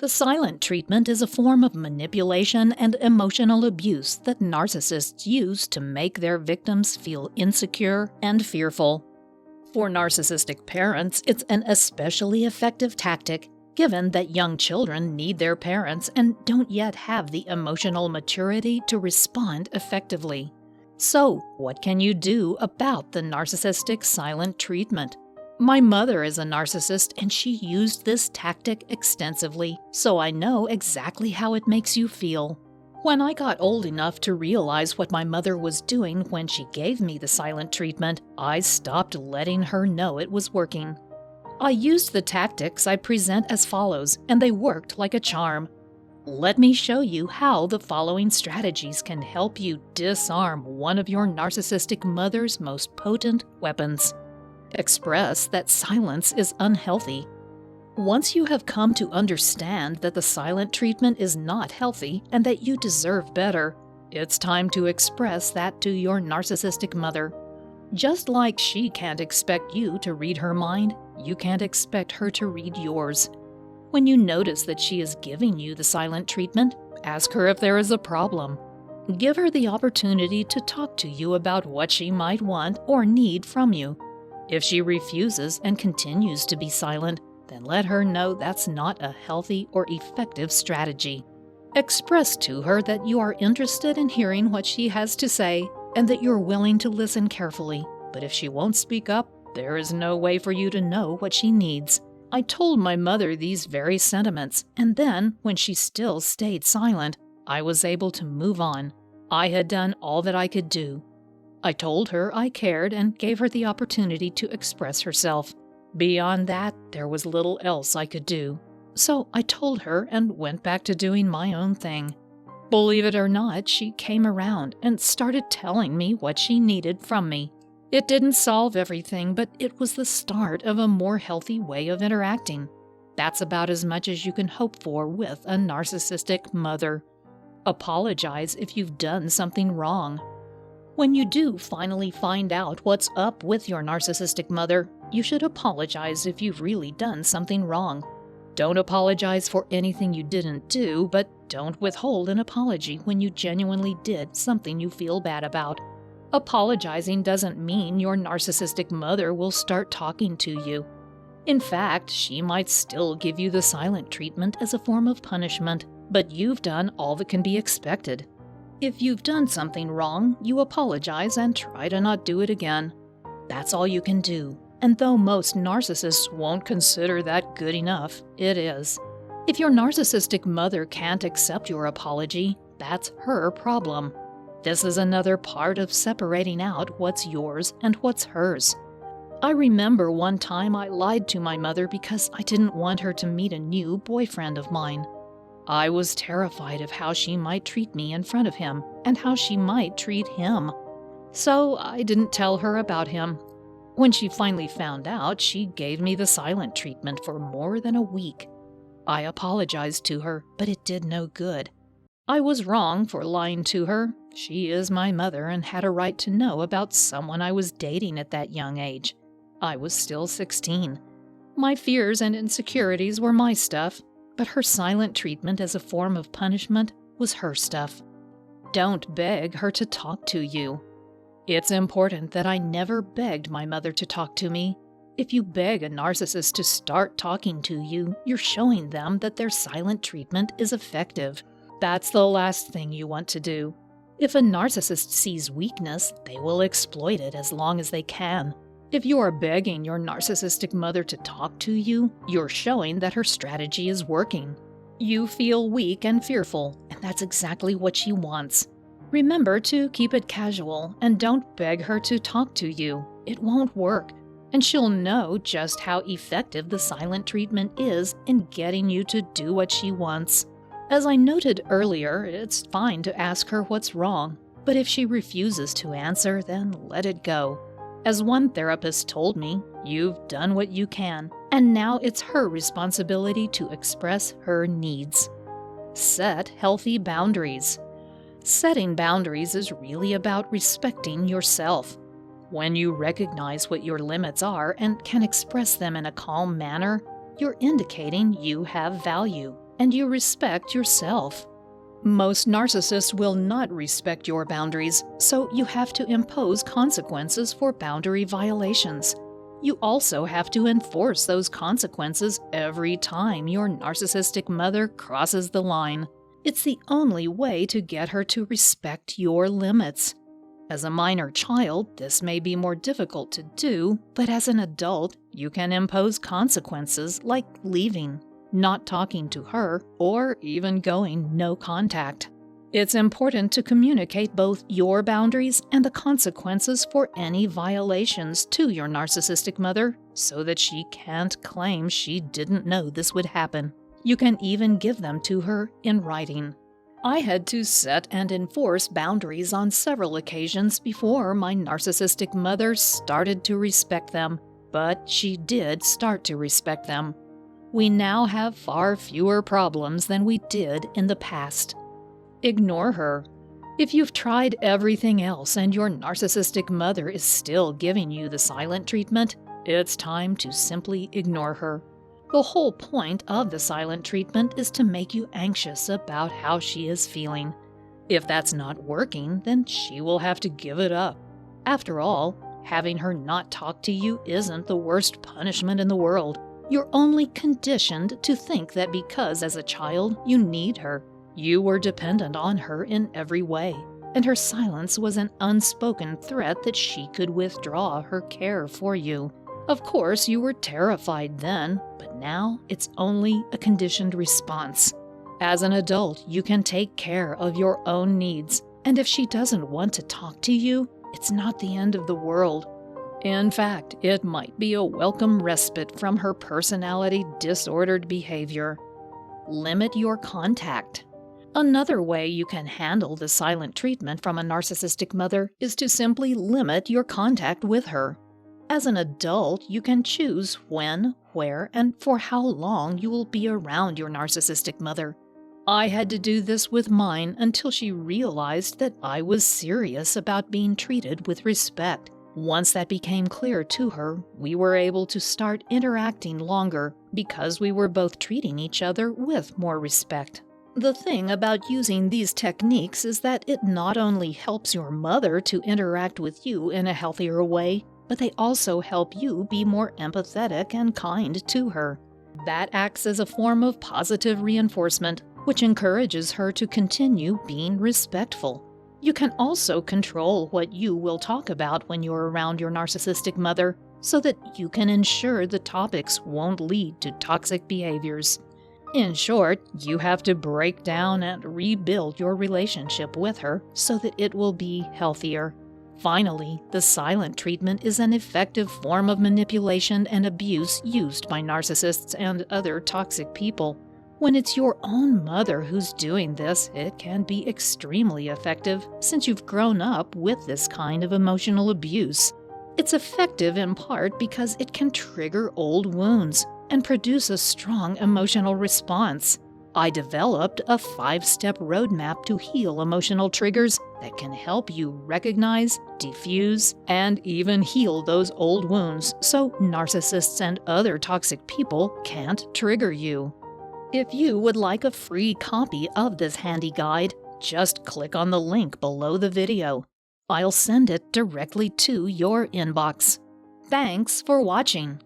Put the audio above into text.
The silent treatment is a form of manipulation and emotional abuse that narcissists use to make their victims feel insecure and fearful. For narcissistic parents, it's an especially effective tactic, given that young children need their parents and don't yet have the emotional maturity to respond effectively. So, what can you do about the narcissistic silent treatment? My mother is a narcissist and she used this tactic extensively, so I know exactly how it makes you feel. When I got old enough to realize what my mother was doing when she gave me the silent treatment, I stopped letting her know it was working. I used the tactics I present as follows, and they worked like a charm. Let me show you how the following strategies can help you disarm one of your narcissistic mother's most potent weapons. Express that silence is unhealthy. Once you have come to understand that the silent treatment is not healthy and that you deserve better, it's time to express that to your narcissistic mother. Just like she can't expect you to read her mind, you can't expect her to read yours. When you notice that she is giving you the silent treatment, ask her if there is a problem. Give her the opportunity to talk to you about what she might want or need from you. If she refuses and continues to be silent, then let her know that's not a healthy or effective strategy. Express to her that you are interested in hearing what she has to say and that you're willing to listen carefully. But if she won't speak up, there is no way for you to know what she needs. I told my mother these very sentiments, and then, when she still stayed silent, I was able to move on. I had done all that I could do. I told her I cared and gave her the opportunity to express herself. Beyond that, there was little else I could do. So I told her and went back to doing my own thing. Believe it or not, she came around and started telling me what she needed from me. It didn't solve everything, but it was the start of a more healthy way of interacting. That's about as much as you can hope for with a narcissistic mother. Apologize if you've done something wrong. When you do finally find out what's up with your narcissistic mother, you should apologize if you've really done something wrong. Don't apologize for anything you didn't do, but don't withhold an apology when you genuinely did something you feel bad about. Apologizing doesn't mean your narcissistic mother will start talking to you. In fact, she might still give you the silent treatment as a form of punishment, but you've done all that can be expected. If you've done something wrong, you apologize and try to not do it again. That's all you can do. And though most narcissists won't consider that good enough, it is. If your narcissistic mother can't accept your apology, that's her problem. This is another part of separating out what's yours and what's hers. I remember one time I lied to my mother because I didn't want her to meet a new boyfriend of mine. I was terrified of how she might treat me in front of him and how she might treat him. So I didn't tell her about him. When she finally found out, she gave me the silent treatment for more than a week. I apologized to her, but it did no good. I was wrong for lying to her. She is my mother and had a right to know about someone I was dating at that young age. I was still 16. My fears and insecurities were my stuff, but her silent treatment as a form of punishment was her stuff. Don't beg her to talk to you. It's important that I never begged my mother to talk to me. If you beg a narcissist to start talking to you, you're showing them that their silent treatment is effective. That's the last thing you want to do. If a narcissist sees weakness, they will exploit it as long as they can. If you are begging your narcissistic mother to talk to you, you're showing that her strategy is working. You feel weak and fearful, and that's exactly what she wants. Remember to keep it casual and don't beg her to talk to you. It won't work, and she'll know just how effective the silent treatment is in getting you to do what she wants. As I noted earlier, it's fine to ask her what's wrong, but if she refuses to answer, then let it go. As one therapist told me, you've done what you can, and now it's her responsibility to express her needs. Set healthy boundaries. Setting boundaries is really about respecting yourself. When you recognize what your limits are and can express them in a calm manner, you're indicating you have value. and you respect yourself. Most narcissists will not respect your boundaries, so you have to impose consequences for boundary violations. You also have to enforce those consequences every time your narcissistic mother crosses the line. It's the only way to get her to respect your limits. As a minor child, this may be more difficult to do, but as an adult, you can impose consequences like leaving, not talking to her, or even going no contact. It's important to communicate both your boundaries and the consequences for any violations to your narcissistic mother so that she can't claim she didn't know this would happen. You can even give them to her in writing. I had to set and enforce boundaries on several occasions before my narcissistic mother started to respect them, but she did start to respect them. We now have far fewer problems than we did in the past. Ignore her. If you've tried everything else and your narcissistic mother is still giving you the silent treatment, it's time to simply ignore her. The whole point of the silent treatment is to make you anxious about how she is feeling. If that's not working, then she will have to give it up. After all, having her not talk to you isn't the worst punishment in the world. You're only conditioned to think that because as a child you need her, you were dependent on her in every way, and her silence was an unspoken threat that she could withdraw her care for you. Of course, you were terrified then, but now it's only a conditioned response. As an adult, you can take care of your own needs, and if she doesn't want to talk to you, it's not the end of the world. In fact, it might be a welcome respite from her personality disordered behavior. Limit your contact. Another way you can handle the silent treatment from a narcissistic mother is to simply limit your contact with her. As an adult, you can choose when, where, and for how long you will be around your narcissistic mother. I had to do this with mine until she realized that I was serious about being treated with respect. Once that became clear to her, we were able to start interacting longer because we were both treating each other with more respect. The thing about using these techniques is that it not only helps your mother to interact with you in a healthier way, but they also help you be more empathetic and kind to her. That acts as a form of positive reinforcement, which encourages her to continue being respectful. You can also control what you will talk about when you're around your narcissistic mother, so that you can ensure the topics won't lead to toxic behaviors. In short, you have to break down and rebuild your relationship with her so that it will be healthier. Finally, the silent treatment is an effective form of manipulation and abuse used by narcissists and other toxic people. When it's your own mother who's doing this, it can be extremely effective since you've grown up with this kind of emotional abuse. It's effective in part because it can trigger old wounds and produce a strong emotional response. I developed a 5-step roadmap to heal emotional triggers that can help you recognize, diffuse, and even heal those old wounds so narcissists and other toxic people can't trigger you. If you would like a free copy of this handy guide, just click on the link below the video. I'll send it directly to your inbox. Thanks for watching.